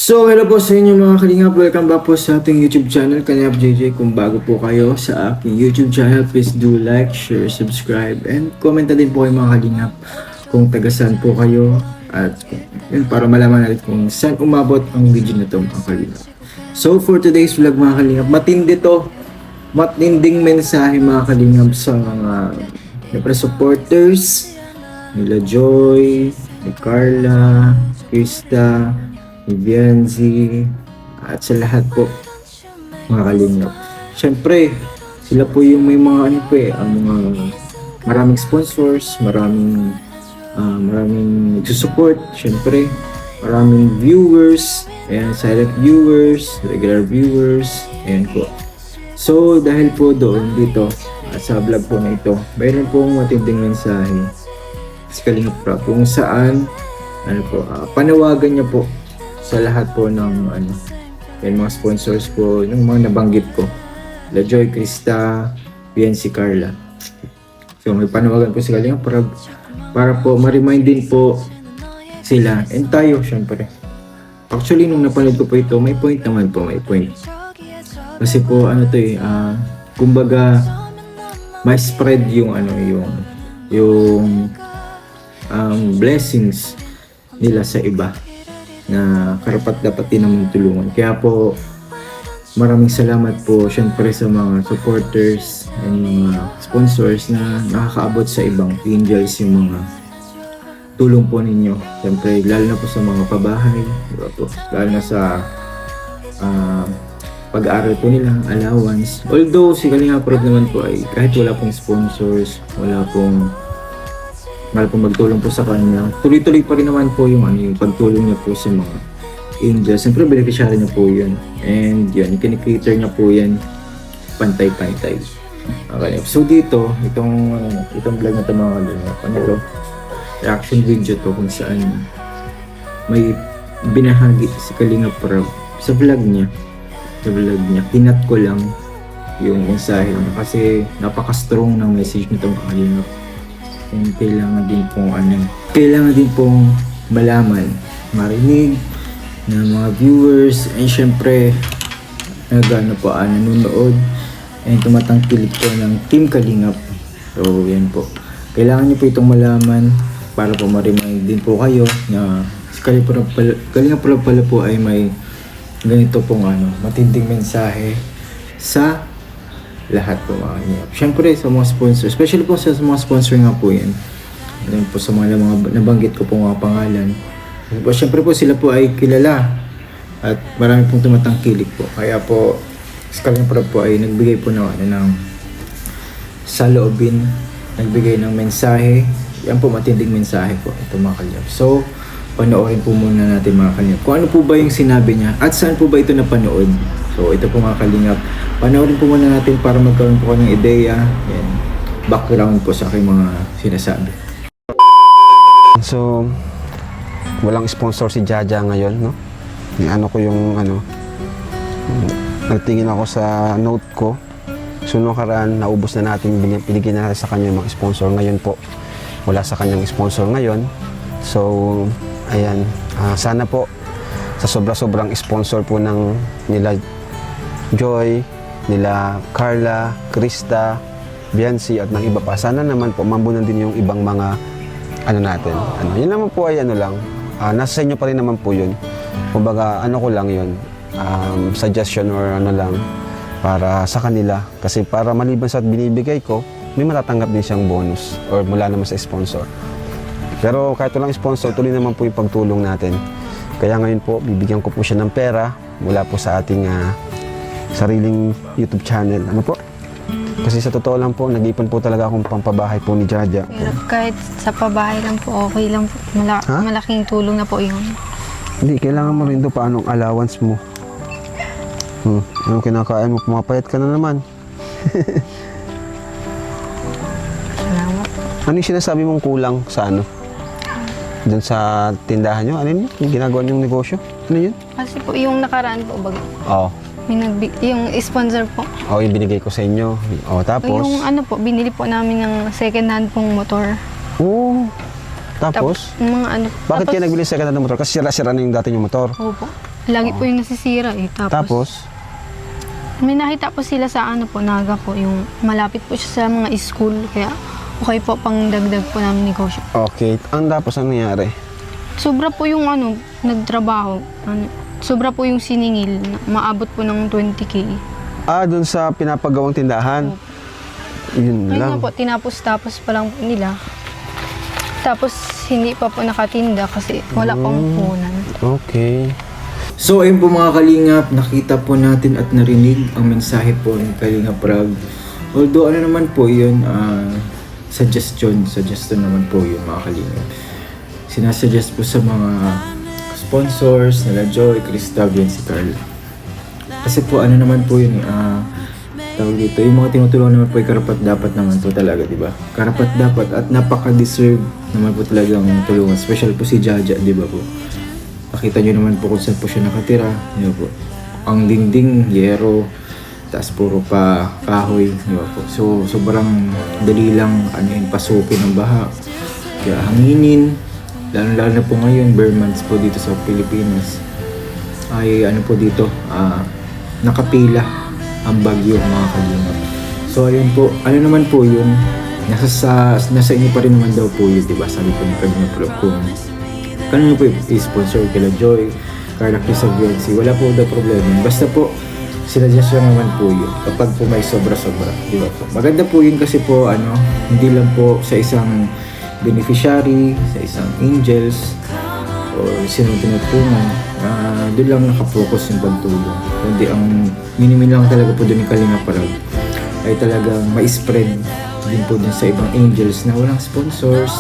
So, hello po sa inyo mga kalingap. Welcome back po sa ating YouTube channel, Kalingap JJ. Kung bago po kayo sa aking YouTube channel, please do like, share, subscribe, and comment na din po kayo mga kalingap kung taga saan po kayo at yun, para malaman natin kung saan umabot ang video na ito mga kalingap. So, for today's vlog mga kalingap, matindi to. Matinding mensahe mga kalingap sa mga supporters nila Joy, ni Carla, Krista, ni Bianzi, at sa lahat po mga kalingap. Siyempre, sila po yung may mga ang mga maraming sponsors, maraming nagsusupport, siyempre, maraming viewers, ayan, silent viewers, regular viewers, ayan po. So, dahil po doon dito, sa vlog po na ito, mayroon pong matinding mensahe sa Kalingap Prab kung saan panawagan niya po sa lahat po ng yung mga sponsors po, yung mga nabanggit ko, La Joy, Krista, Bianzi, Carla. So may panawagan po sa Kalingap Prab para po ma-remind din po sila and tayo syempre. Actually nung napanood ko po ito, may point naman po, may point. Kasi po kumbaga may spread yung blessings nila sa iba na karapat dapat din naman tulungan. Kaya po maraming salamat po syempre sa mga supporters and mga sponsors na nakakaabot sa ibang angels yung mga tulong po ninyo. Syempre lalo na po sa mga pabahay, diba po? Lalo na sa pag-aaral po nila, allowance. Although si Kalingap Prab naman po ay kahit wala pong sponsors, wala pong magtulong po sa kanya, tuloy-tuloy pa rin naman po yung pagtulong niya po sa mga angels. Siyempre, beneficiary niya po yun. And yun, kinikater niya po yan pantay-pantay. Okay. So dito, itong vlog na ito mga kalingap, reaction video to kung saan may binahagi si Kalingap Prab sa vlog niya. Pinat ko lang yung mensahe niya kasi napaka-strong ng message nitong Kalingap. And kailangan din pong malaman, marinig ng mga viewers and syempre nanonood and tumatangkilik po ng Team Kalingap. So yan po, kailangan nyo po itong malaman para po ma-remind din po kayo na Kalingap pala po ay may ganito pong matinding mensahe sa lahat po mga kalingap. Siyempre sa mga sponsor, especially po sa mga sponsor nga po yan. Then po sa mga nabanggit ko po mga pangalan. Siyempre po sila po ay kilala at marami pong tumatangkilik po. Kaya po sa Kalingap po ay nagbigay po ng saloobin, nagbigay ng mensahe. Yan po matinding mensahe po ito mga kalingap. So panoorin po muna natin mga kalingap kung ano po ba yung sinabi niya at saan po ba ito napanood. So ito po mga kalingap, panoorin po muna natin para magkaroon po ng ideya and background po sa aking mga sinasabi. So walang sponsor si Jaja ngayon, no? Ko yung nagtingin ako sa note ko. So nung nakaraan, naubos na natin, binigyan na natin sa kanya yung mga sponsor. Ngayon po, wala sa kanyang sponsor ngayon. So ayan, sana po sa sobra-sobrang sponsor po ng nila Joy, nila Carla, Krista, Bianzi at ng iba pa, sana naman po mambunan din yung ibang mga natin. Yun naman po ay lang, nasa inyo pa rin naman po yun. Kumbaga ko lang yun, suggestion or lang para sa kanila. Kasi para maliban sa binibigay ko, may matatanggap din siyang bonus or mula naman sa sponsor. Pero kahit walang sponsor, tuloy naman po yung pagtulong natin. Kaya ngayon po, bibigyan ko po siya ng pera mula po sa ating sariling YouTube channel. Po? Kasi sa totoo lang po, nag-ipon po talaga akong pampabahay po ni Jaja. Kahit sa pabahay lang po, okay lang po. Malaking tulong na po yun. Hindi, kailangan mo rin ito paanong allowance mo. Anong kinakain mo? Pumapayat ka na naman. Salamat. Ano yung sinasabi mong kulang sa doon sa tindahan nyo? Ano yun? Yung ginagawa niyong negosyo? Ano yun? Kasi po, yung nakaraan po, Oo. yung sponsor po. Yung binigay ko sa inyo. Tapos? Yung binili po namin ng second hand pong motor. Tapos? Mga Bakit kaya nagbili second hand ng motor? Kasi sira-sira na yung dati yung motor. Opo. lagi po yung nasisira eh. Tapos, May nakita po sila sa ano po, Naga po, yung malapit po siya sa mga school. Kaya okay po pang dagdag po namin negosyo. okay. Tapos, ano nangyari? Sobra po yung ano, nagtrabaho. Sobra po yung siningil. Maabot po ng 20K. Dun sa pinapagawang tindahan. Yun Ayun lang. nga po, tinapos-tapos pa lang po nila. Tapos hindi pa po nakatinda kasi wala pang punan. Okay. So ayun po mga Kalingap, nakita po natin at narinig ang mensahe po ni Kalingap Rab. Although ano naman po yun, suggestion naman po yun mga Kalingap. Sinasuggest po sa mga sponsors nila Joy, Cristab, yan si Carl. Kasi po ano naman po yun, tawag dito, yung mga tinutulungan naman po ay karapat dapat naman po talaga, di ba? Karapat dapat at napaka-deserve naman po talagang tulungan. Special po si Jaja, di ba po? Nakita nyo naman po kung saan po siya nakatira, di ba po? Ang dingding, yero, taas puro pa kahoy, di ba po? So, sobrang dali lang, pasukin ng baha. Kaya hanginin, lalo na po ngayon, bare months po dito sa Pilipinas, ay po dito, nakapila ang bagyo mga Kalingap. So ayun po, ano naman po yun, nasa inyo pa rin naman daw po yun, diba? Sabi po ni Kalingap Rob, kung kanino po i-sponsor kila Joy, Carla Chris of UNC, wala po daw problema. Basta po, sinadjust lang naman po yun kapag po may sobra-sobra, diba po? Maganda po yun kasi po, hindi lang po sa isang beneficiary, sa isang angels, o sinong tinutulungan, doon lang nakapokus yung pagtulong. Kundi ang minimin lang talaga po doon ni Kalingap Rab ay talagang ma-spread din po dun sa ibang angels na walang sponsors,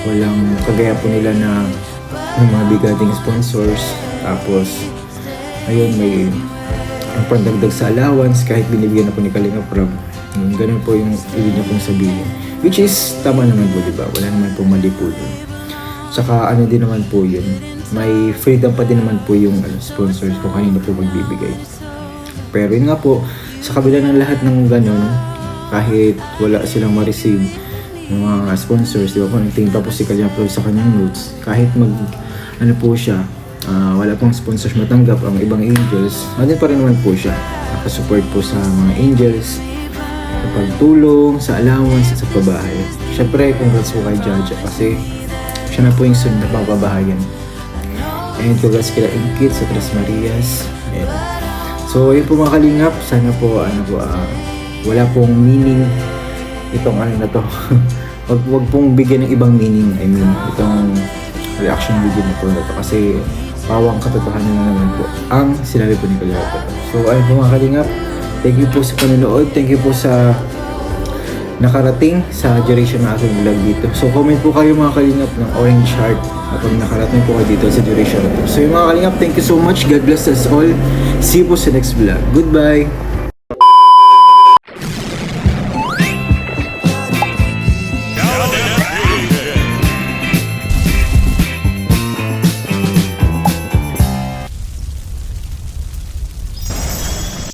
walang kagaya po nila na yung mga bigating sponsors. Tapos, ayun, may ang pandagdag sa allowance kahit binibigyan na po ni Kalingap Rab. Ganun po yung ibig niya pong sabihin. Which is, tama naman po, diba? Wala naman po mali po dun. Tsaka din naman po yun, may freedom pa din naman po yung sponsors kung kanino po magbibigay. Pero yun nga po, sa kabila ng lahat ng ganun, kahit wala silang ma-receive ng mga sponsors, di ba po, nagtingin pa po si Kalingap Rab sa kanyang notes, kahit po siya, wala pong sponsors matanggap ang ibang angels, andun pa rin naman po siya, nakasupport po sa mga angels, sa pagtulong, sa allowance, at sa pabahay. Syempre, congrats po kay Jaja kasi siya na po yung sunod na papabahayan. And congrats kila Ingkit sa Tres Marias. And, so yun po mga Kalingap, sana po wala pong meaning itong na to. wag pong bigyan ng ibang meaning, itong reaction video na po kasi pawang katotohanan na naman po ang sinabi po ni Kalingap. So ayun po mga Kalingap, thank you po sa panonood, thank you po sa nakarating sa duration ng aking vlog dito. So comment po kayo mga Kalingap ng orange heart kapag nakarating po kayo dito sa duration na to. So yung mga Kalingap, thank you so much. God bless us all. See you po sa next vlog. Goodbye!